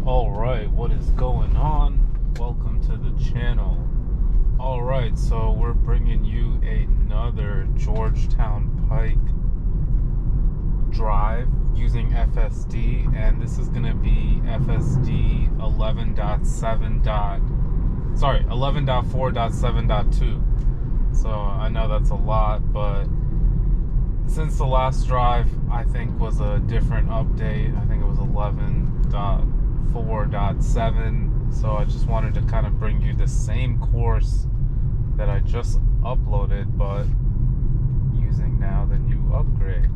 Alright, what is going on? Welcome to the channel. Alright, so we're bringing you another Georgetown Pike drive using FSD, and this is going to be FSD 11.4.7.2. So I know that's a lot, but since the last drive I think was a different update, I think it was 11.4.7, so I just wanted to kind of bring you the same course that I just uploaded, but using now the new upgrade.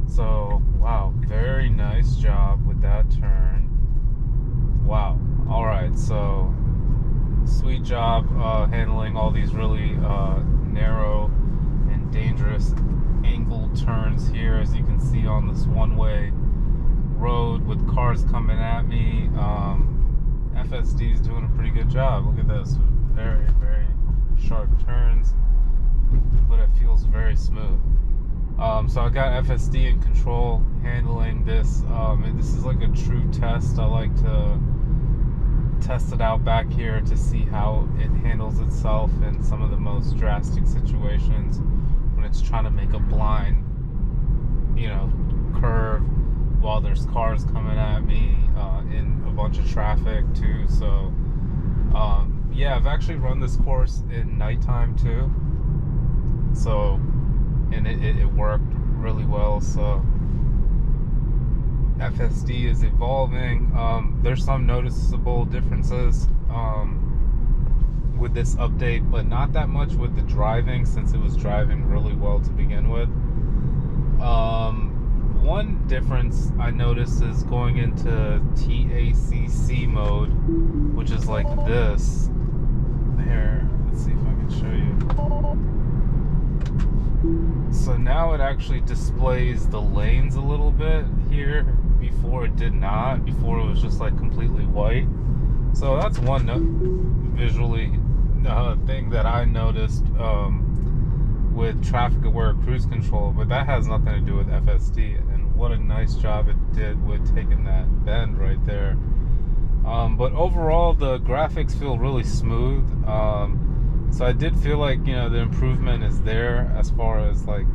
So wow, very nice job with that turn. Wow. Alright, so sweet job handling all these really narrow and dangerous angle turns here, as you can see on this one-way road with cars coming at me. FSD is doing a pretty good job. Look at this, very sharp turns, but it feels very smooth. So I got FSD in control handling this. And this is like a true test. I like to test it out back here to see how it handles itself in some of the most drastic situations when it's trying to make a blind, curve while there's cars coming at me in a bunch of traffic too. So yeah, I've actually run this course in nighttime too, so and it worked really well. So FSD is evolving. There's some noticeable differences with this update, but not that much with the driving, since it was driving really well to begin with. One difference I noticed is going into TACC mode, which is like this. Here, let's see if I can show you. So now it actually displays the lanes a little bit here. Before it did not. Before it was just like completely white. So that's one visually thing that I noticed with traffic aware cruise control, but that has nothing to do with FSD. And what a nice job it did with taking that bend right there. But overall the graphics feel really smooth. So I did feel like, the improvement is there as far as like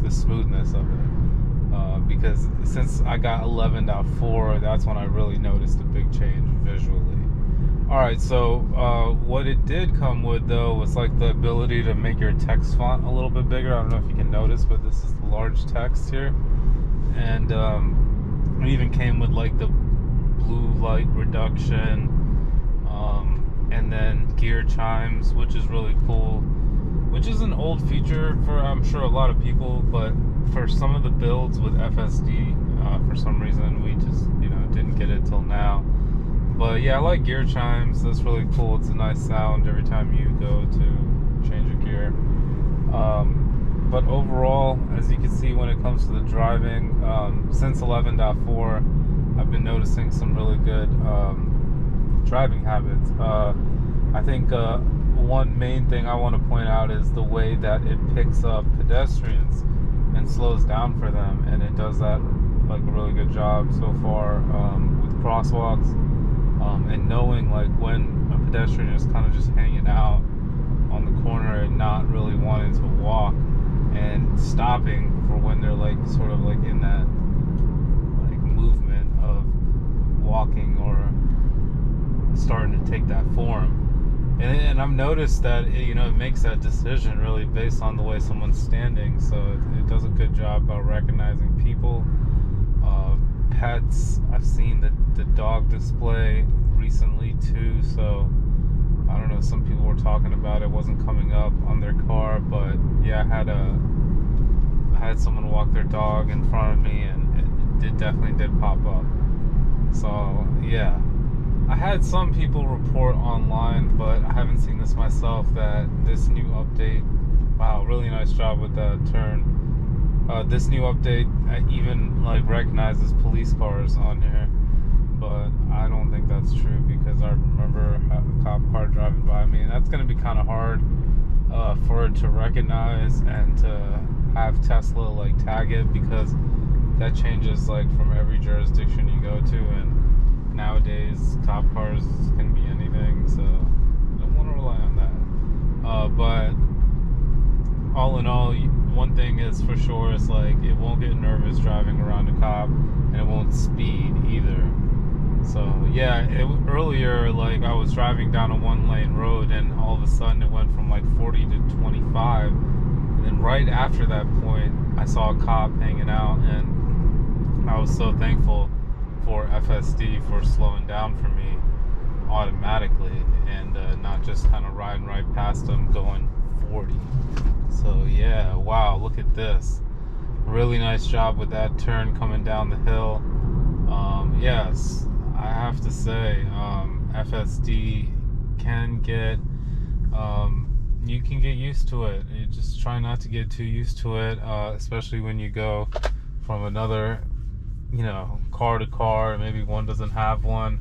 the smoothness of it. Because since I got 11.4, that's when I really noticed a big change visually. Alright, so what it did come with though was like the ability to make your text font a little bit bigger. I don't know if you can notice, but this is the large text here. And it even came with like the blue light reduction, and then gear chimes, which is really cool, which is an old feature for, I'm sure, a lot of people, but for some of the builds with FSD, for some reason we just didn't get it till now. But yeah, I like gear chimes. That's really cool. It's a nice sound every time you go to change a gear. But overall, as you can see, when it comes to the driving, since 11.4, I've been noticing some really good driving habits. I think one main thing I want to point out is the way that it picks up pedestrians and slows down for them, and it does that like a really good job so far with crosswalks, and knowing like when a pedestrian is kind of just hanging out on the corner and not really wanting to walk, and stopping for when they're like sort of like in that like movement of walking or starting to take that form. And I've noticed that it makes that decision really based on the way someone's standing. So it does a good job about recognizing people, pets. I've seen the dog display recently too. So I don't know, some people were talking about it wasn't coming up on their car, but yeah, I had someone walk their dog in front of me, and it definitely did pop up. So yeah. I had some people report online, but I haven't seen this myself, that this new update, wow, really nice job with that turn. This new update even like recognizes police cars on here, but I don't think that's true, because I remember a cop car driving by me, and that's going to be kind of hard for it to recognize and to have Tesla like tag it, because that changes like from every jurisdiction you go to, and nowadays cop cars can be anything, so don't want to rely on that. But all in all, one thing is for sure, it's like it won't get nervous driving around a cop, and it won't speed either. So yeah, earlier, like I was driving down a 1-lane road, and all of a sudden it went from like 40 to 25, and then right after that point I saw a cop hanging out, and I was so thankful for FSD for slowing down for me automatically, and not just kind of riding right past them going 40. So yeah, wow, look at this. Really nice job with that turn coming down the hill. Yes, I have to say, FSD can get, you can get used to it. You just try not to get too used to it, especially when you go from another, car to car. Maybe one doesn't have one,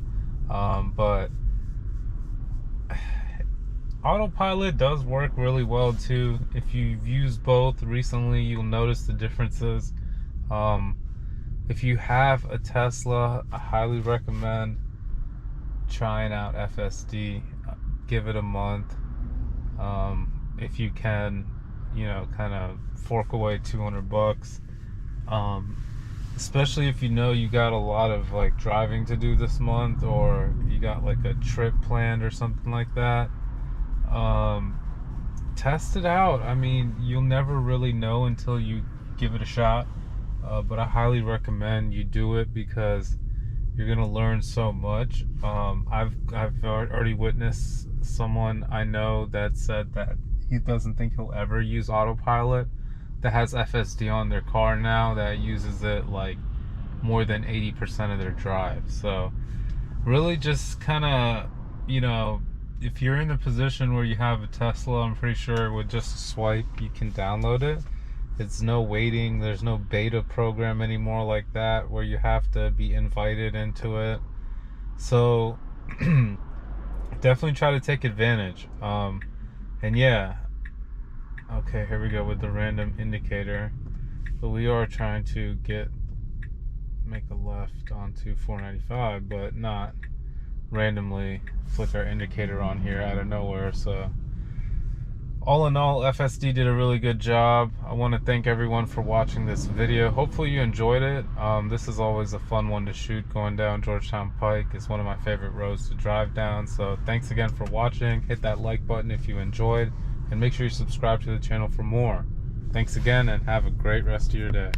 but autopilot does work really well too. If you've used both recently, you'll notice the differences. If you have a Tesla, I highly recommend trying out FSD. Give it a month. If you can, kind of fork away $200. Especially if you got a lot of like driving to do this month, or you got like a trip planned or something like that. Test it out. I mean, you'll never really know until you give it a shot. But I highly recommend you do it, because you're gonna learn so much. I've already witnessed someone I know that said that he doesn't think he'll ever use autopilot, that has FSD on their car now, that uses it like more than 80% of their drive. So really just kind of, if you're in the position where you have a Tesla, I'm pretty sure with just a swipe you can download it. It's no waiting. There's no beta program anymore like that where you have to be invited into it. So definitely try to take advantage. And yeah, okay, here we go with the random indicator. But we are trying to make a left onto 495, but not randomly flick our indicator on here out of nowhere. So all in all, FSD did a really good job. I want to thank everyone for watching this video. Hopefully you enjoyed it. This is always a fun one to shoot, going down Georgetown Pike. It's one of my favorite roads to drive down. So thanks again for watching. Hit that like button if you enjoyed, and make sure you subscribe to the channel for more. Thanks again, and have a great rest of your day.